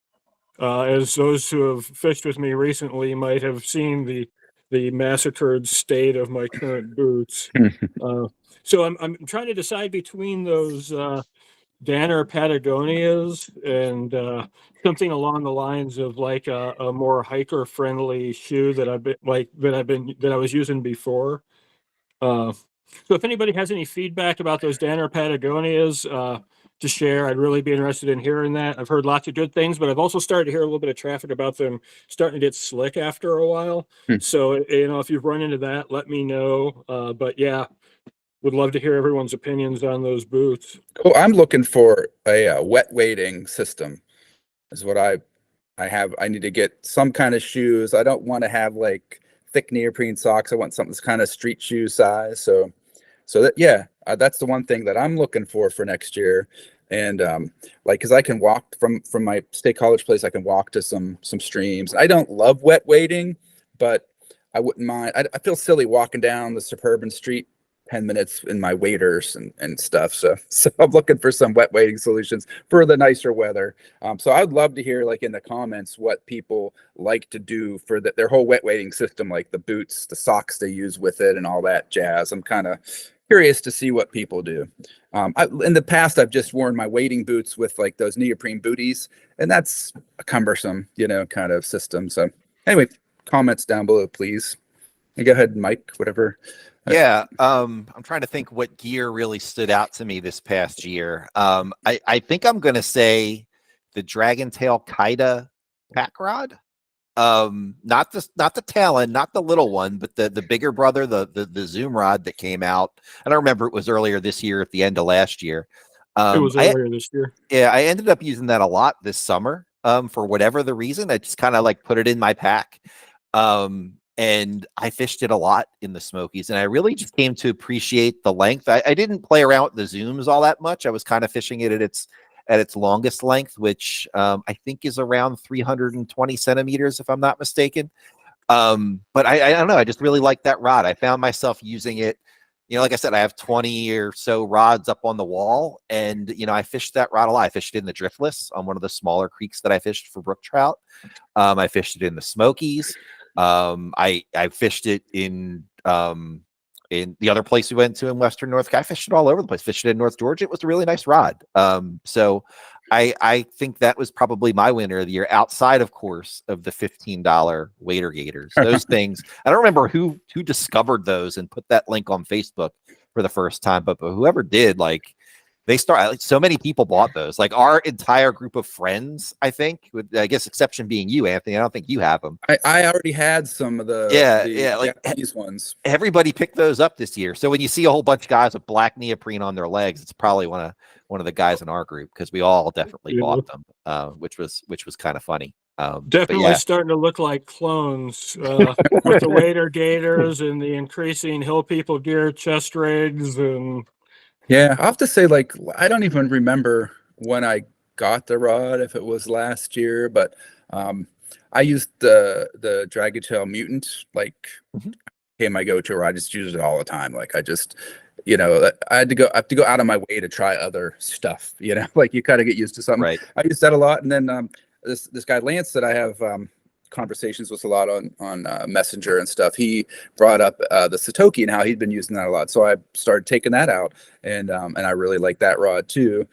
As those who have fished with me recently might have seen the massacred state of my current boots. So I'm trying to decide between those Danner Patagonias and something along the lines of like a more hiker friendly shoe that I was using before. So if anybody has any feedback about those Danner Patagonias to share, I'd really be interested in hearing that. I've heard lots of good things, but I've also started to hear a little bit of traffic about them starting to get slick after a while. So, if you've run into that, let me know. But yeah, would love to hear everyone's opinions on those boots.
Cool. I'm looking for a wet wading system is what I have. I need to get some kind of shoes. I don't want to have like thick neoprene socks. I want something that's kind of street shoe size. So that's the one thing that I'm looking for next year. And because I can walk from my State College place, I can walk to some streams. I don't love wet wading, but I wouldn't mind. I feel silly walking down the suburban street 10 minutes in my waders and stuff. So I'm looking for some wet wading solutions for the nicer weather. So I'd love to hear like in the comments what people like to do for their whole wet wading system, like the boots, the socks they use with it and all that jazz. I'm kind of curious to see what people do. In the past, I've just worn my wading boots with like those neoprene booties, and that's a cumbersome, kind of system. So anyway, comments down below, please. And go ahead, Mike, whatever.
Yeah, I'm trying to think what gear really stood out to me this past year. I think I'm going to say the Dragon Tail Kaida pack rod. Not the Talon, not the little one, but the bigger brother, the Zoom rod that came out. I don't remember, it was earlier this year, at the end of last year.
It was earlier this year.
Yeah, I ended up using that a lot this summer. For whatever the reason, I just kind of like put it in my pack. And I fished it a lot in the Smokies, and I really just came to appreciate the length. I didn't play around with the zooms all that much. I was kind of fishing it at its longest length, which I think is around 320 centimeters, if I'm not mistaken. But I don't know. I just really like that rod. I found myself using it. Like I said, I have 20 or so rods up on the wall, and I fished that rod a lot. I fished it in the Driftless on one of the smaller creeks that I fished for brook trout. I fished it in the Smokies. I fished it in the other place we went to in Western North. I fished it all over the place. Fished it in North Georgia. It was a really nice rod. So I think that was probably my winner of the year, outside, of course, of the $15 waiter gators. Those things, I don't remember who discovered those and put that link on Facebook for the first time, but whoever did, like, like, so many people bought those. Like, our entire group of friends, I think, with, I guess, exception being you, Anthony. I don't think you have them.
I already had some of the
like
Japanese ones.
Everybody picked those up this year. So when you see a whole bunch of guys with black neoprene on their legs, it's probably one of the guys in our group, because we all definitely bought them, which was kind of funny.
Definitely starting to look like clones with the waiter gators and the increasing hill people gear chest rigs. And
yeah, I have to say, like, I don't even remember when I got the rod, if it was last year, but I used the Dragon Tail Mutant, like, became my go-to rod. I just use it all the time. Like, I just, I have to go out of my way to try other stuff, like, you kind of get used to something.
Right.
I use that a lot. And then this guy Lance that I have conversations with a lot on Messenger and stuff, he brought up the Satoki and how he'd been using that a lot. So I started taking that out, and I really like that rod too.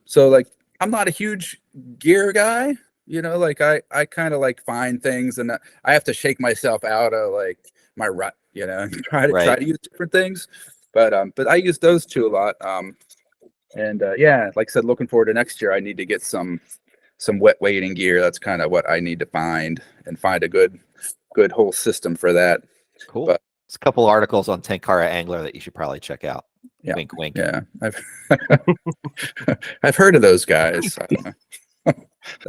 So, like, I'm not a huge gear guy, like, I kind of like find things, and I have to shake myself out of, like, my rut, and try to use different things. But I use those two a lot. Yeah, like I said, looking forward to next year. I need to get some wet wading gear. That's kind of what I need to find a good whole system for that.
Cool.
But
there's a couple articles on Tenkara Angler that you should probably check out.
Yeah.
Wink, wink.
Yeah, I've heard of those guys.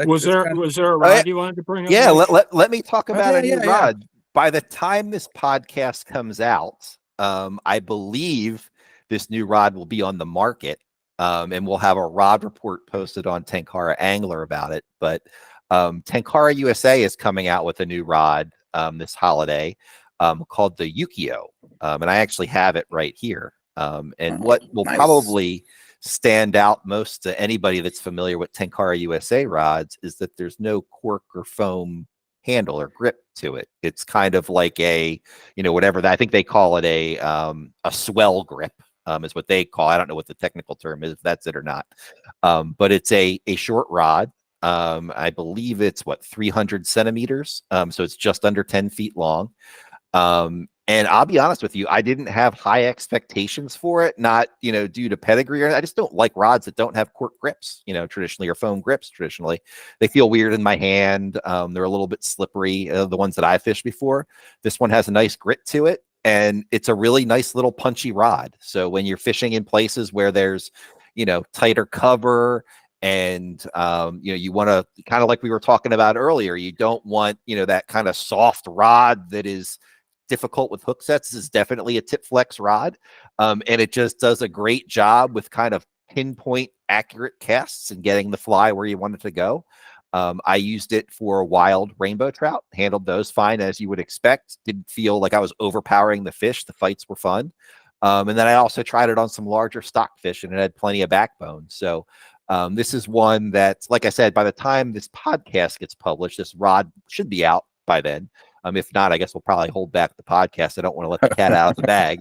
Was there a rod you wanted to bring up?
Yeah, let me talk about a new rod.
Yeah.
By the time this podcast comes out, I believe this new rod will be on the market, and we'll have a rod report posted on Tenkara Angler about it. But Tenkara USA is coming out with a new rod this holiday called the UKIYO, and I actually have it right here. And what will probably stand out most to anybody that's familiar with Tenkara USA rods is that there's no cork or foam handle or grip to it. It's kind of like a, whatever that, I think they call it a swell grip, is what they call. I don't know what the technical term is, if that's it or not. But it's a short rod. I believe it's 300 centimeters. So it's just under 10 feet long. And I'll be honest with you, I didn't have high expectations for it, not, due to pedigree. I just don't like rods that don't have cork grips, traditionally, or foam grips traditionally. They feel weird in my hand. They're a little bit slippery, the ones that I fished before. This one has a nice grit to it, and it's a really nice little punchy rod. So when you're fishing in places where there's, tighter cover, and you want to, kind of like we were talking about earlier, you don't want, that kind of soft rod that is difficult with hook sets. This is definitely a tip flex rod, and it just does a great job with kind of pinpoint accurate casts and getting the fly where you want it to go. I used it for wild rainbow trout, handled those fine, as you would expect. Didn't feel like I was overpowering the fish. The fights were fun. And then I also tried it on some larger stock fish, and it had plenty of backbone. So this is one that, like I said, by the time this podcast gets published, this rod should be out by then. If not, I guess we'll probably hold back the podcast. I don't want to let the cat out of the bag.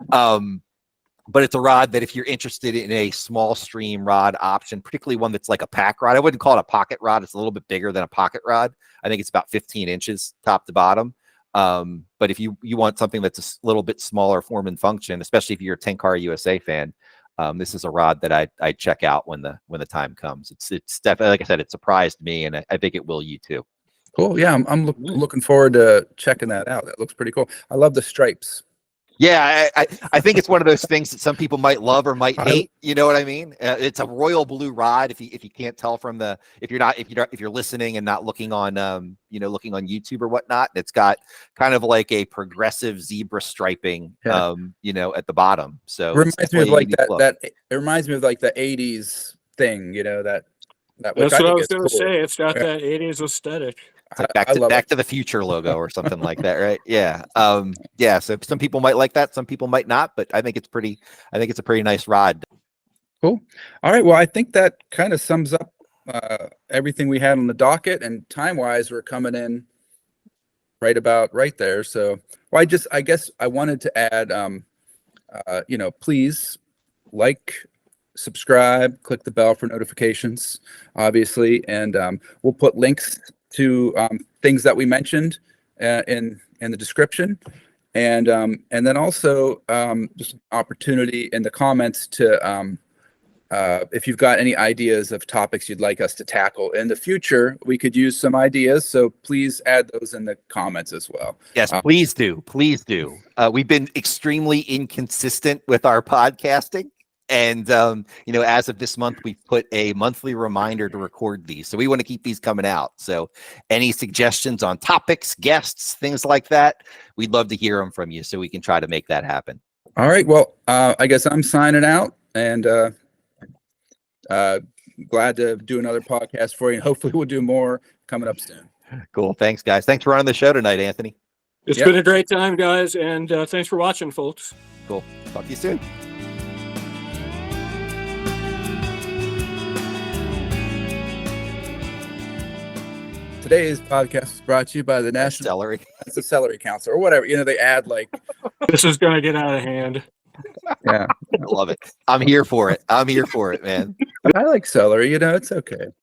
But it's a rod that, if you're interested in a small stream rod option, particularly one that's like a pack rod, I wouldn't call it a pocket rod. It's a little bit bigger than a pocket rod. I think it's about 15 inches top to bottom. But if you want something that's a little bit smaller form and function, especially if you're a Tenkara USA fan, this is a rod that I check out when the time comes. It's definitely, like I said, it surprised me, and I think it will you too.
Cool. Yeah, I'm looking forward to checking that out. That looks pretty cool. I love the stripes.
Yeah, I think it's one of those things that some people might love or might hate. You know what I mean? It's a royal blue rod. If you can't tell from if you're listening and not looking on looking on YouTube or whatnot, it's got kind of like a progressive zebra striping at the bottom. So
it reminds me of like that. It reminds me of like the '80s thing. That.
That's what I was going to say. It's got that '80s aesthetic.
It's like Back to the Future logo or something like that, right? Yeah. So some people might like that, some people might not, but I think it's a pretty nice rod.
Cool. All right. Well, I think that kind of sums up everything we had on the docket, and time-wise, we're coming in right there. So, well, I guess I wanted to add, please like, subscribe, click the bell for notifications, obviously, and we'll put links to things that we mentioned in the description, and then also just an opportunity in the comments to if you've got any ideas of topics you'd like us to tackle in the future, we could use some ideas. So please add those in the comments as well.
Yes, please do. Please do. We've been extremely inconsistent with our podcasting. And, as of this month, we've put a monthly reminder to record these. So we want to keep these coming out. So any suggestions on topics, guests, things like that, we'd love to hear them from you so we can try to make that happen.
All right. Well, I guess I'm signing out, and glad to do another podcast for you. And hopefully we'll do more coming up soon.
Cool. Thanks, guys. Thanks for running the show tonight, Anthony.
It's been a great time, guys, and thanks for watching, folks.
Cool. Talk to you soon.
Today's podcast is brought to you by the National
Celery.
Celery Council, or whatever. They add like.
This is going to get out of hand.
Yeah.
I love it. I'm here for it. I'm here for it, man.
I like celery. It's okay.